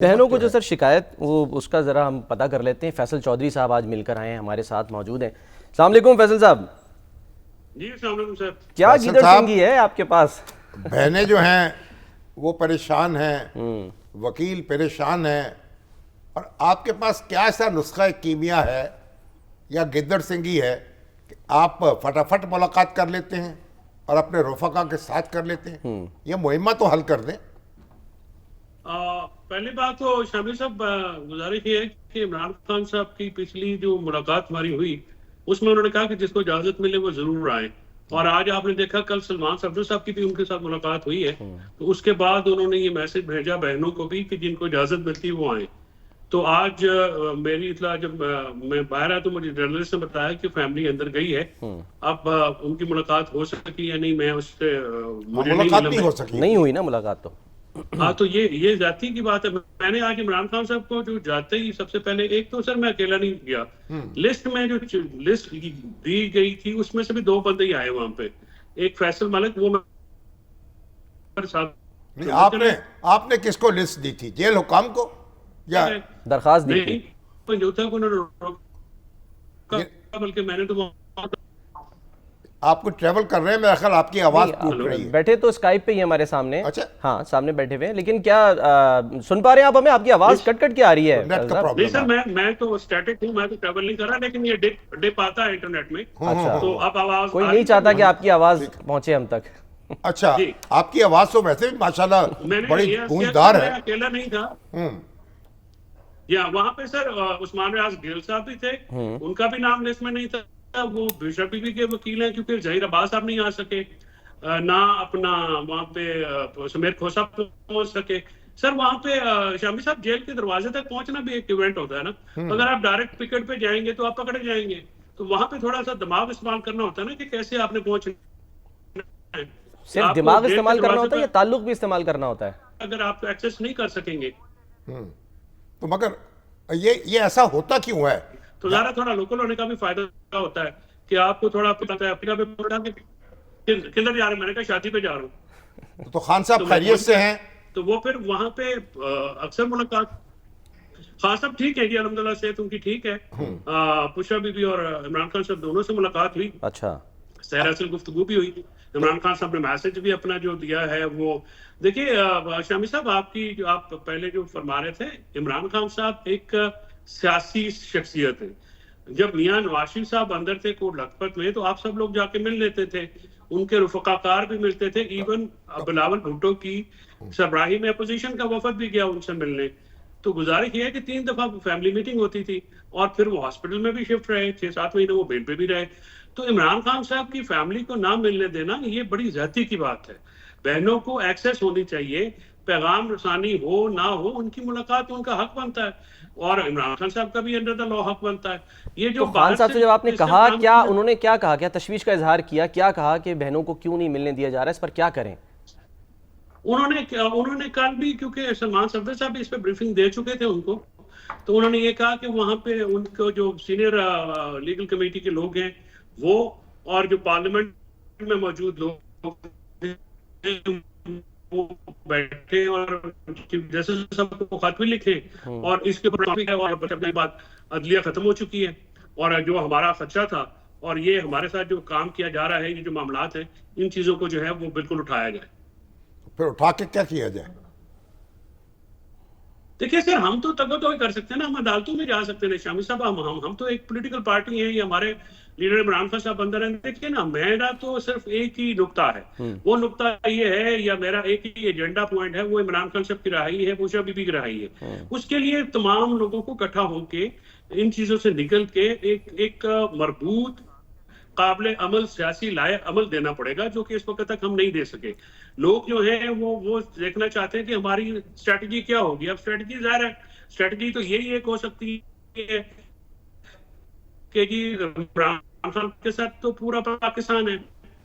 बहनों को जो सर शिकायत वो उसका ज़रा हम पता कर लेते हैं। फैसल चौधरी साहब आज मिलकर आए हैं, हमारे साथ मौजूद हैं। अस्सलाम वालेकुम फैसल साहब। जी अस्सलाम वालेकुम सर। क्या फैसल गिदड़ साहब, सिंगी है आपके पास? बहनें जो हैं वो परेशान हैं, वकील परेशान हैं, और आपके पास क्या ऐसा नुस्खा कीमिया है या गिद्दड़ सिंगी है कि आप फटाफट मुलाकात कर लेते हैं और अपने रफ़का के साथ कर लेते हैं? ये मुहिम्मा तो हल कर दें। पहली बात तो शामिर साहब, गुजारिश ये है कि इमरान खान साहब की पिछली जो मुलाकात हमारी हुई उसमें उन्होंने कहा कि जिसको इजाजत मिले वो जरूर आए, और आज आपने देखा कल सलमान सफदर साहब की भी उनके साथ मुलाकात हुई है। तो उसके बाद उन्होंने ये मैसेज भेजा बहनों को भी कि जिनको इजाजत मिलती है वो आए। तो आज मेरी इतला जब मैं बाहर आया तो मुझे जर्नलिस्ट ने बताया कि फैमिली अंदर गई है। अब उनकी मुलाकात हो सकी या नहीं, मैं उससे मुझे नहीं मुलाकात मिला। नहीं हो सकी। नहीं हुई ना मुलाकात तो। हाँ, तो ये जाति की बात है। मैंने आज इमरान खान साहब को जो जाते ही सबसे पहले, एक तो सर मैं अकेला नहीं गया, लिस्ट में जो लिस्ट दी गई थी उसमें से भी दो बंदे ही आए वहां पे। एक फैसल मलिक, वो मेरे साथ। नहीं, आपने किसको लिस्ट दी थी? जेल हुकाम को या दरखास्त दी नहीं, थी? पंजोता को उन्होंने रोका, ये- बल्कि मैंने तो आपको ट्रेवल कर रहे हैं, मेरा ख्याल आपकी आवाज नहीं, टूट रही है। बैठे तो स्काइप पे ही हमारे सामने। अच्छा। हाँ, सामने बैठे हुए हैं, लेकिन क्या सुन पा रहे हैं आप हमें? आपकी आवाज़ कट कट के आ रही है नेट फैसल का साहब। प्रॉब्लम नहीं सर, मैं तो स्टैटिक हूँ, मैं तो ट्रेवल नहीं कर रहा, लेकिन ये डिप आता है इंटरनेट में। अच्छा, तो अब आवाज कोई आ नहीं रही चाहता है? कि आपकी आवाज़ पहुंचे हम तक। अच्छा, जी। आपकी आवाज तो वैसे भी माशाल्लाह मैंने बड़ी ये अर्ज किया गूंजदार कि है। मैं अकेला नहीं था। हम्म। या वहां पे सर उस्मान रियाज गिल साहब भी थे, उनका भी नाम लिस्ट में नहीं था। वो बिशप बीबी के वकील हैं, क्योंकि जहीर अब्बास साहब नहीं आ सके, ना अपना वहां पे समीर खोसा पहुंच सके। सर वहां पे शामी साहब, जेल के दरवाजे तक पहुंचना भी एक इवेंट होता है ना। अगर आप डायरेक्ट टिकट पे जाएंगे तो आप पकड़े जाएंगे। तो वहां पे थोड़ा सा दिमाग इस्तेमाल करना होता है ना, कि कैसे आपने पहुंचना है। सिर्फ आपको दिमाग जेल के इस्तेमाल करना दरवाजे होता है या पर ताल्लुक भी इस्तेमाल करना होता है? अगर आप एक्सेस नहीं कर सकेंगे तो मगर ये ऐसा होता क्यों है? तो ज़रा थोड़ा लोकल होने का भी फायदा होता है कि आपको थोड़ा पता है अपना भी पता कि किधर जा रहे हैं। मैंने कहा शादी पे जा रहा हूँ। तो खान तो साहब मैं खैरियत पहुंच से गया। हैं? तो वो फिर वहां पे अक्सर मुलाकात, खान साहब ठीक है जी, अलहमदुलिल्लाह सेहत उनकी ठीक है। पुशा बीबी और इमरान खान साहब दोनों से मुलाकात हुई, अच्छा। सहरा से गुफ्तगू भी हुई। इमरान खान साहब ने मैसेज भी अपना जो दिया है वो देखिए। शामी साहब, आपकी जो आप पहले जो फरमा रहे थे, इमरान खान साहब एक सियासी शख्सियत है। जब मियां नवाज शरीफ साहब अंदर थे कोट लखपत में, तो आप सब लोग जाके मिल लेते थे, उनके रुफकाकार भी मिलते थे। इवन बिलावल भुट्टो की सरबराही में अपोजिशन का वफद भी गया उनसे मिलने। तो गुजारिश ये है कि 3 दफा फैमिली मीटिंग होती थी, और फिर वो हॉस्पिटल में भी शिफ्ट रहे, 6-7 महीने वो बेड पे भी रहे। तो इमरान खान साहब की फैमिली को ना मिलने देना ये बड़ी ज्यादती की बात है। बहनों को एक्सेस होनी चाहिए, पैगाम रसानी हो ना हो, उनकी मुलाकात उनका हक बनता है, और इमरान खान साहब का भी अंडर द लॉ हक बनता है। ये तो जो खान बाहर साहब से जब आपने सिस्टम कहा, काम क्या करना- उन्होंने क्या कहा? क्या तशवीश का इजहार किया? क्या कहा कि बहनों को क्यों नहीं मिलने दिया जा रहा है? इस पर क्या करें? उन्होंने कल भी, क्योंकि सलमान सफदर साहब भी इस पे ब्रीफिंग दे चुके थे उनको, तो उन्होंने ये कहा कि वहां पे उनको जो सीनियर लीगल कमेटी के लोग हैं वो, और जो पार्लियामेंट में मौजूद लोग हैं, वो बैठे और चीफ जस्टिस साहब को खत भी लिखे, और इसके ऊपर है, और अपनी बात अदलिया खत्म हो चुकी है, और जो हमारा खदशा था और ये हमारे साथ जो काम किया जा रहा है, ये जो मामलात हैं, इन चीजों को जो है वो बिल्कुल उठाया जाए। फिर उठा के क्या किया जाए? देखिए सर, हम तो तगो तो कर सकते हैं ना, हम अदालतों में जा सकते हैं शामी साहब। हम तो एक पॉलिटिकल पार्टी है, ये हमारे लीडर इमरान खान साहब अंदर हैं। देखिए ना, मेरा तो सिर्फ एक ही नुक्ता है, वो नुक्ता ये है, या मेरा एक ही एजेंडा पॉइंट है, वो इमरान खान साहब की रहाई है, पुशा बीबी की रहाई है। उसके लिए तमाम लोगों को इकट्ठा होके इन चीजों से निकल के एक मरबूत काबिल अमल सियासी लाए अमल देना पड़ेगा, जो कि इस वक्त तक हम नहीं दे सके। लोग जो हैं वो देखना चाहते हैं कि हमारी स्ट्रेटजी क्या होगी। अब स्ट्रेटजी जाहिर है, स्ट्रेटजी तो यही एक हो सकती है कि जी इमरान खान के साथ तो पूरा पाकिस्तान है,